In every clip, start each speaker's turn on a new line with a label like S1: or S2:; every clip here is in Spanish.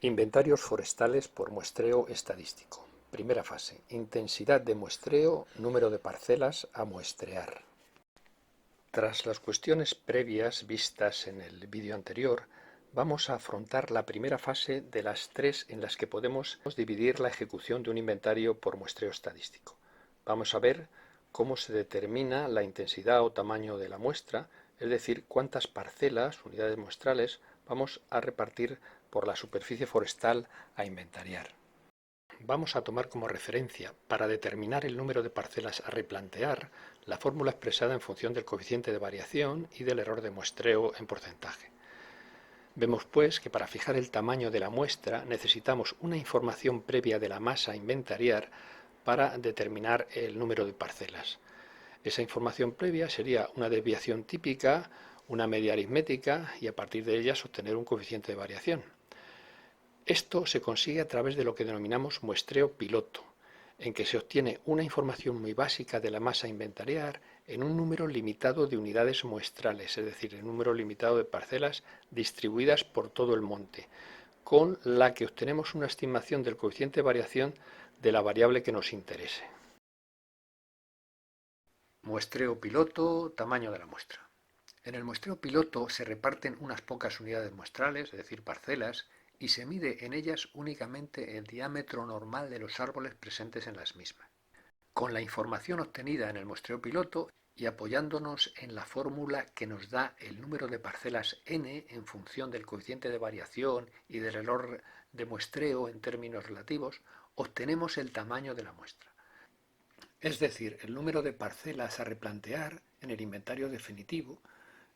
S1: Inventarios forestales por muestreo estadístico. Primera fase. Intensidad de muestreo, número de parcelas a muestrear. Tras las cuestiones previas vistas en el vídeo anterior, vamos a afrontar la primera fase de las tres en las que podemos dividir la ejecución de un inventario por muestreo estadístico. Vamos a ver cómo se determina la intensidad o tamaño de la muestra, es decir, cuántas parcelas, unidades muestrales, vamos a repartir por la superficie forestal a inventariar. Vamos a tomar como referencia, para determinar el número de parcelas a replantear, la fórmula expresada en función del coeficiente de variación y del error de muestreo en porcentaje. Vemos pues que para fijar el tamaño de la muestra necesitamos una información previa de la masa a inventariar para determinar el número de parcelas. Esa información previa sería una desviación típica, una media aritmética y a partir de ellas obtener un coeficiente de variación. Esto se consigue a través de lo que denominamos muestreo piloto, en que se obtiene una información muy básica de la masa a inventariar en un número limitado de unidades muestrales, es decir, el número limitado de parcelas distribuidas por todo el monte, con la que obtenemos una estimación del coeficiente de variación de la variable que nos interese. Muestreo piloto, tamaño de la muestra. En el muestreo piloto se reparten unas pocas unidades muestrales, es decir, parcelas, y se mide en ellas únicamente el diámetro normal de los árboles presentes en las mismas. Con la información obtenida en el muestreo piloto y apoyándonos en la fórmula que nos da el número de parcelas n en función del coeficiente de variación y del error de muestreo en términos relativos, obtenemos el tamaño de la muestra. Es decir, el número de parcelas a replantear en el inventario definitivo,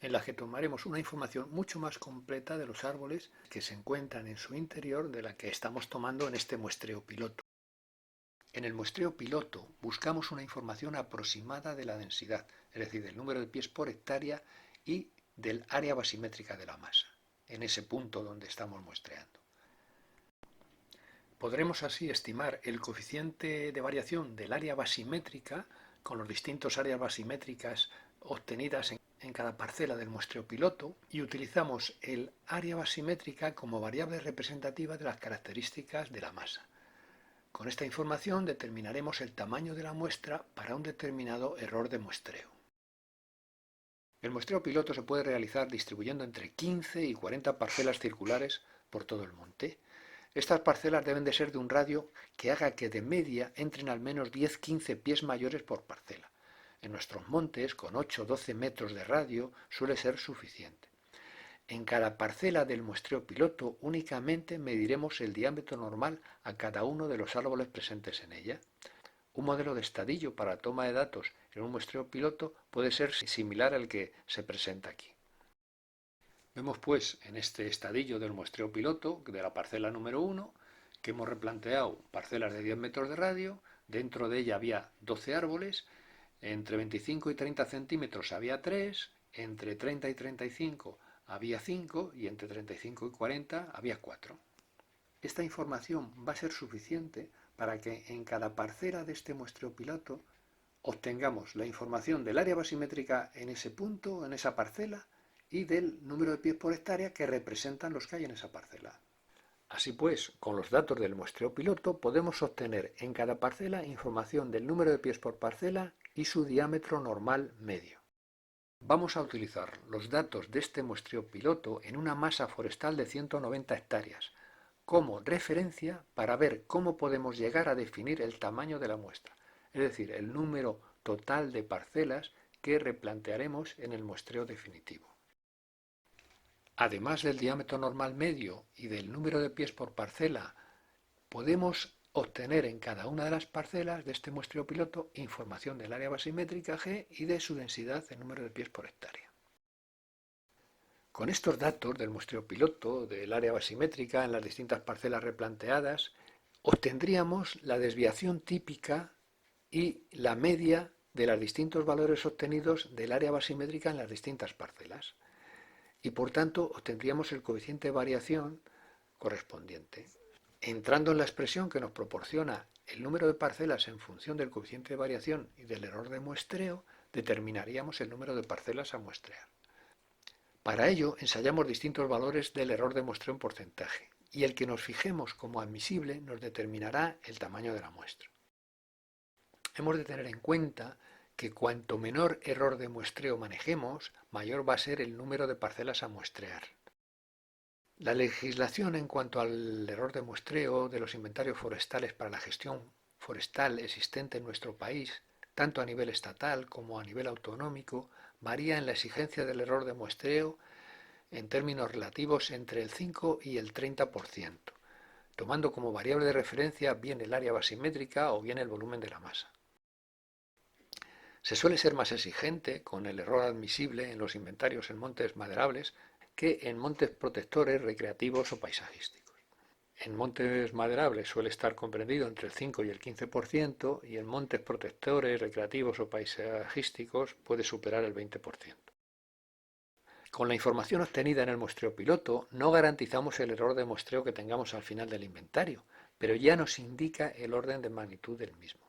S1: en la que tomaremos una información mucho más completa de los árboles que se encuentran en su interior de la que estamos tomando en este muestreo piloto. En el muestreo piloto buscamos una información aproximada de la densidad, es decir, del número de pies por hectárea y del área basimétrica de la masa, en ese punto donde estamos muestreando. Podremos así estimar el coeficiente de variación del área basimétrica con las distintas áreas basimétricas obtenidas en cada parcela del muestreo piloto y utilizamos el área basimétrica como variable representativa de las características de la masa. Con esta información determinaremos el tamaño de la muestra para un determinado error de muestreo. El muestreo piloto se puede realizar distribuyendo entre 15 y 40 parcelas circulares por todo el monte. Estas parcelas deben de ser de un radio que haga que de media entren al menos 10-15 pies mayores por parcela. En nuestros montes, con 8-12 metros de radio, suele ser suficiente. En cada parcela del muestreo piloto únicamente mediremos el diámetro normal a cada uno de los árboles presentes en ella. Un modelo de estadillo para toma de datos en un muestreo piloto puede ser similar al que se presenta aquí. Vemos pues en este estadillo del muestreo piloto de la parcela número 1 que hemos replanteado parcelas de 10 metros de radio, dentro de ella había 12 árboles, entre 25 y 30 centímetros había 3, entre 30 y 35 había 5 y entre 35 y 40 había 4. Esta información va a ser suficiente para que en cada parcela de este muestreo piloto obtengamos la información del área basimétrica en ese punto, en esa parcela, y del número de pies por hectárea que representan los que hay en esa parcela. Así pues, con los datos del muestreo piloto podemos obtener en cada parcela información del número de pies por parcela y su diámetro normal medio. Vamos a utilizar los datos de este muestreo piloto en una masa forestal de 190 hectáreas como referencia para ver cómo podemos llegar a definir el tamaño de la muestra, es decir, el número total de parcelas que replantearemos en el muestreo definitivo. Además del diámetro normal medio y del número de pies por parcela, podemos obtener en cada una de las parcelas de este muestreo piloto información del área basimétrica G y de su densidad en número de pies por hectárea. Con estos datos del muestreo piloto, del área basimétrica en las distintas parcelas replanteadas, obtendríamos la desviación típica y la media de los distintos valores obtenidos del área basimétrica en las distintas parcelas. Y por tanto obtendríamos el coeficiente de variación correspondiente. Entrando en la expresión que nos proporciona el número de parcelas en función del coeficiente de variación y del error de muestreo, determinaríamos el número de parcelas a muestrear. Para ello ensayamos distintos valores del error de muestreo en porcentaje. y el que nos fijemos como admisible nos determinará el tamaño de la muestra. Hemos de tener en cuenta que cuanto menor error de muestreo manejemos, mayor va a ser el número de parcelas a muestrear. La legislación en cuanto al error de muestreo de los inventarios forestales para la gestión forestal existente en nuestro país, tanto a nivel estatal como a nivel autonómico, varía en la exigencia del error de muestreo en términos relativos entre el 5 y el 30%, tomando como variable de referencia bien el área basimétrica o bien el volumen de la masa. Se suele ser más exigente con el error admisible en los inventarios en montes maderables que en montes protectores, recreativos o paisajísticos. En montes maderables suele estar comprendido entre el 5 y el 15% y en montes protectores, recreativos o paisajísticos puede superar el 20%. Con la información obtenida en el muestreo piloto no garantizamos el error de muestreo que tengamos al final del inventario, pero ya nos indica el orden de magnitud del mismo.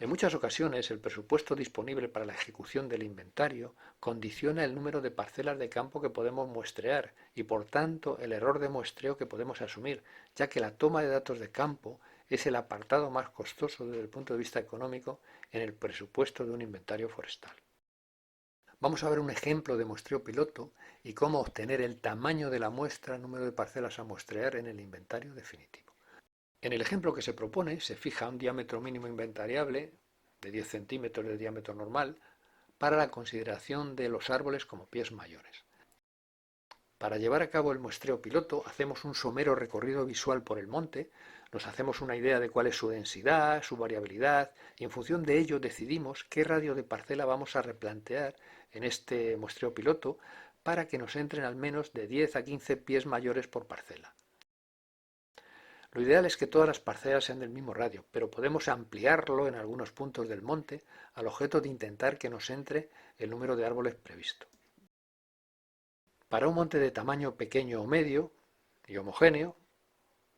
S1: En muchas ocasiones, el presupuesto disponible para la ejecución del inventario condiciona el número de parcelas de campo que podemos muestrear y, por tanto, el error de muestreo que podemos asumir, ya que la toma de datos de campo es el apartado más costoso desde el punto de vista económico en el presupuesto de un inventario forestal. Vamos a ver un ejemplo de muestreo piloto y cómo obtener el tamaño de la muestra, número de parcelas a muestrear en el inventario definitivo. En el ejemplo que se propone se fija un diámetro mínimo inventariable de 10 centímetros de diámetro normal para la consideración de los árboles como pies mayores. Para llevar a cabo el muestreo piloto hacemos un somero recorrido visual por el monte, nos hacemos una idea de cuál es su densidad, su variabilidad y en función de ello decidimos qué radio de parcela vamos a replantear en este muestreo piloto para que nos entren al menos de 10 a 15 pies mayores por parcela. Lo ideal es que todas las parcelas sean del mismo radio, pero podemos ampliarlo en algunos puntos del monte al objeto de intentar que nos entre el número de árboles previsto. Para un monte de tamaño pequeño o medio y homogéneo,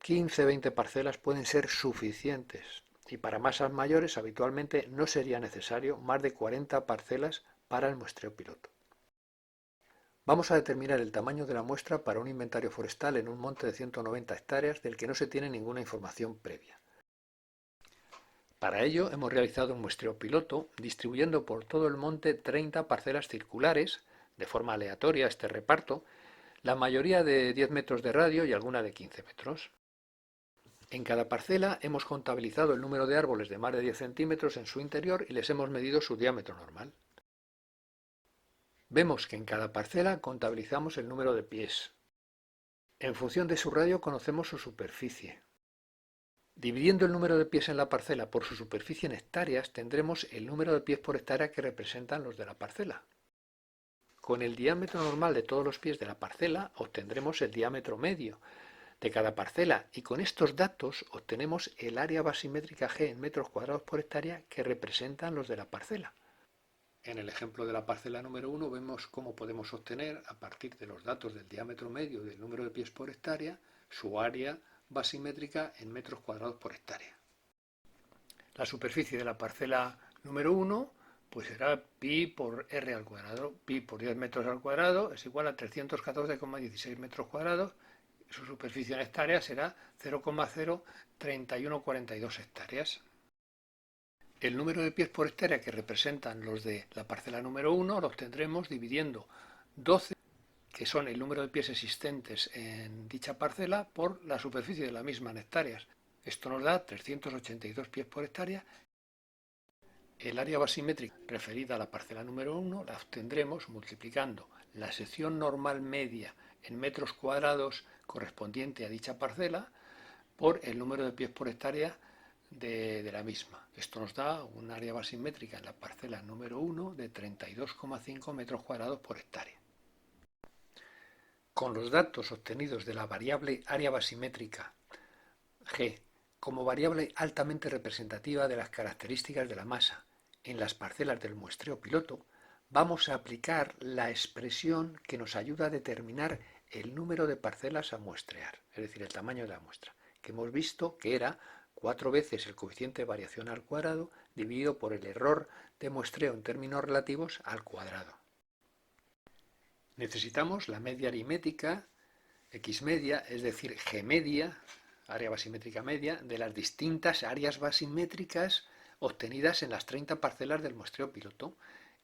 S1: 15-20 parcelas pueden ser suficientes y para masas mayores habitualmente no sería necesario más de 40 parcelas para el muestreo piloto. Vamos a determinar el tamaño de la muestra para un inventario forestal en un monte de 190 hectáreas del que no se tiene ninguna información previa. Para ello hemos realizado un muestreo piloto distribuyendo por todo el monte 30 parcelas circulares, de forma aleatoria este reparto, la mayoría de 10 metros de radio y alguna de 15 metros. En cada parcela hemos contabilizado el número de árboles de más de 10 centímetros en su interior y les hemos medido su diámetro normal. Vemos que en cada parcela contabilizamos el número de pies. En función de su radio conocemos su superficie. Dividiendo el número de pies en la parcela por su superficie en hectáreas tendremos el número de pies por hectárea que representan los de la parcela. Con el diámetro normal de todos los pies de la parcela obtendremos el diámetro medio de cada parcela y con estos datos obtenemos el área basimétrica G en metros cuadrados por hectárea que representan los de la parcela. En el ejemplo de la parcela número 1 vemos cómo podemos obtener, a partir de los datos del diámetro medio y del número de pies por hectárea, su área basimétrica en metros cuadrados por hectárea. La superficie de la parcela número 1 pues será pi por r al cuadrado. Pi por 10 metros al cuadrado es igual a 314,16 metros cuadrados. Su superficie en hectáreas será 0,03142 hectáreas. El número de pies por hectárea que representan los de la parcela número 1 lo obtendremos dividiendo 12, que son el número de pies existentes en dicha parcela, por la superficie de la misma en hectáreas. Esto nos da 382 pies por hectárea. El área basimétrica referida a la parcela número 1 la obtendremos multiplicando la sección normal media en metros cuadrados correspondiente a dicha parcela por el número de pies por hectárea de la misma. Esto nos da un área basimétrica en la parcela número 1 de 32,5 metros cuadrados por hectárea. Con los datos obtenidos de la variable área basimétrica G como variable altamente representativa de las características de la masa en las parcelas del muestreo piloto, vamos a aplicar la expresión que nos ayuda a determinar el número de parcelas a muestrear, es decir, el tamaño de la muestra, que hemos visto que era 4 veces el coeficiente de variación al cuadrado dividido por el error de muestreo en términos relativos al cuadrado. Necesitamos la media aritmética X media, es decir, G media, área basimétrica media, de las distintas áreas basimétricas obtenidas en las 30 parcelas del muestreo piloto.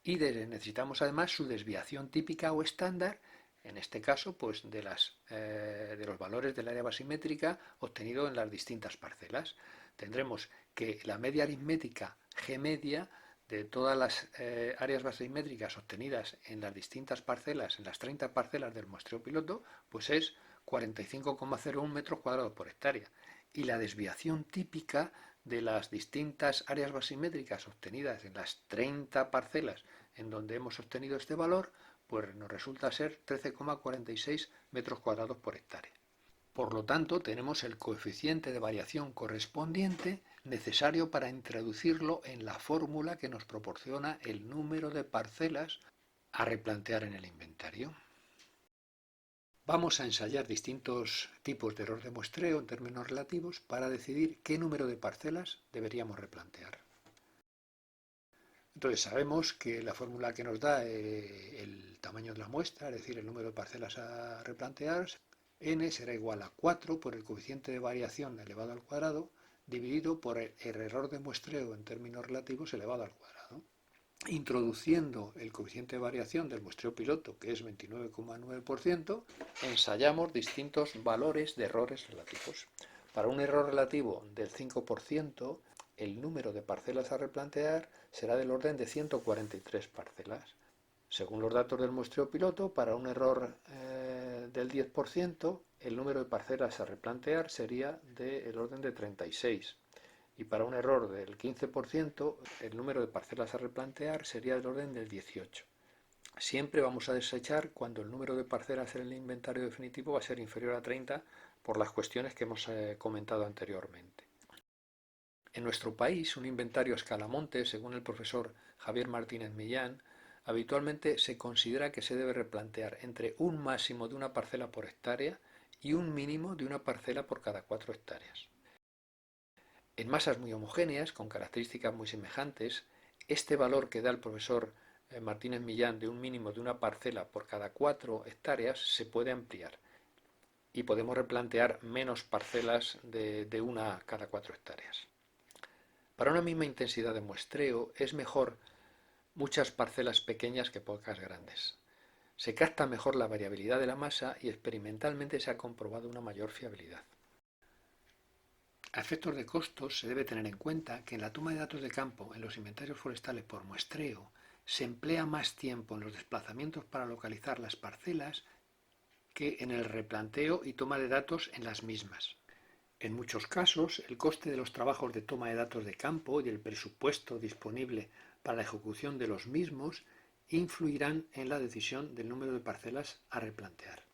S1: Y necesitamos además su desviación típica o estándar, en este caso pues de los valores del área basimétrica obtenido en las distintas parcelas. Tendremos que la media aritmética G media de todas las áreas basimétricas obtenidas en las distintas parcelas, en las 30 parcelas del muestreo piloto, pues es 45,01 metros cuadrados por hectárea. Y la desviación típica de las distintas áreas basimétricas obtenidas en las 30 parcelas en donde hemos obtenido este valor, pues nos resulta ser 13,46 metros cuadrados por hectárea. Por lo tanto, tenemos el coeficiente de variación correspondiente necesario para introducirlo en la fórmula que nos proporciona el número de parcelas a replantear en el inventario. Vamos a ensayar distintos tipos de error de muestreo en términos relativos para decidir qué número de parcelas deberíamos replantear. Entonces sabemos que la fórmula que nos da el tamaño de la muestra, es decir, el número de parcelas a replantear, n será igual a 4 por el coeficiente de variación elevado al cuadrado, dividido por el error de muestreo en términos relativos elevado al cuadrado. Introduciendo el coeficiente de variación del muestreo piloto, que es 29,9%, ensayamos distintos valores de errores relativos. Para un error relativo del 5%, el número de parcelas a replantear será del orden de 143 parcelas. Según los datos del muestreo piloto, para un error del 10%, el número de parcelas a replantear sería del orden de 36. Y para un error del 15%, el número de parcelas a replantear sería del orden del 18. Siempre vamos a desechar cuando el número de parcelas en el inventario definitivo va a ser inferior a 30 por las cuestiones que hemos comentado anteriormente. En nuestro país, un inventario a escalamonte, según el profesor Javier Martínez Millán, habitualmente se considera que se debe replantear entre un máximo de una parcela por hectárea y un mínimo de una parcela por cada 4 hectáreas. En masas muy homogéneas, con características muy semejantes, este valor que da el profesor Martínez Millán de un mínimo de una parcela por cada 4 hectáreas se puede ampliar y podemos replantear menos parcelas de una cada 4 hectáreas. Para una misma intensidad de muestreo es mejor muchas parcelas pequeñas que pocas grandes. Se capta mejor la variabilidad de la masa y experimentalmente se ha comprobado una mayor fiabilidad. A efectos de costos se debe tener en cuenta que en la toma de datos de campo en los inventarios forestales por muestreo se emplea más tiempo en los desplazamientos para localizar las parcelas que en el replanteo y toma de datos en las mismas. En muchos casos, el coste de los trabajos de toma de datos de campo y el presupuesto disponible para la ejecución de los mismos influirán en la decisión del número de parcelas a replantear.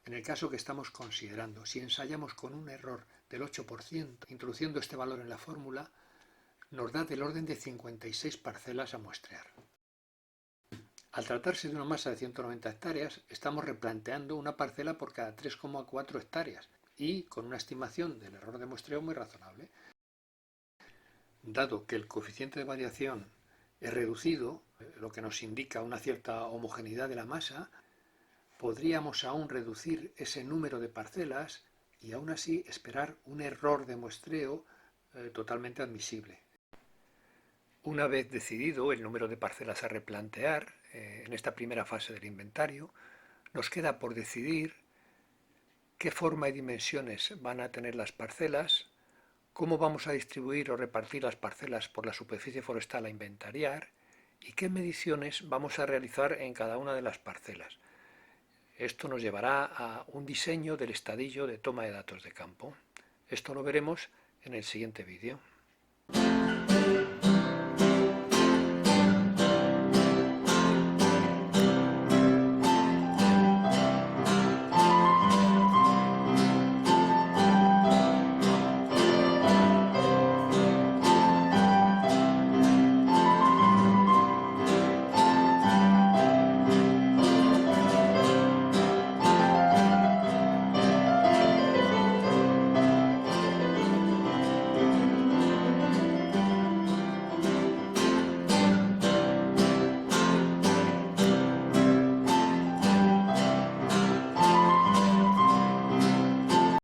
S1: En el caso que estamos considerando, si ensayamos con un error del 8%, introduciendo este valor en la fórmula, nos da del orden de 56 parcelas a muestrear. Al tratarse de una masa de 190 hectáreas, estamos replanteando una parcela por cada 3,4 hectáreas y con una estimación del error de muestreo muy razonable. Dado que el coeficiente de variación es reducido, lo que nos indica una cierta homogeneidad de la masa, podríamos aún reducir ese número de parcelas y aún así esperar un error de muestreo totalmente admisible. Una vez decidido el número de parcelas a replantear, en esta primera fase del inventario, nos queda por decidir qué forma y dimensiones van a tener las parcelas, cómo vamos a distribuir o repartir las parcelas por la superficie forestal a inventariar y qué mediciones vamos a realizar en cada una de las parcelas. Esto nos llevará a un diseño del estadillo de toma de datos de campo. Esto lo veremos en el siguiente vídeo.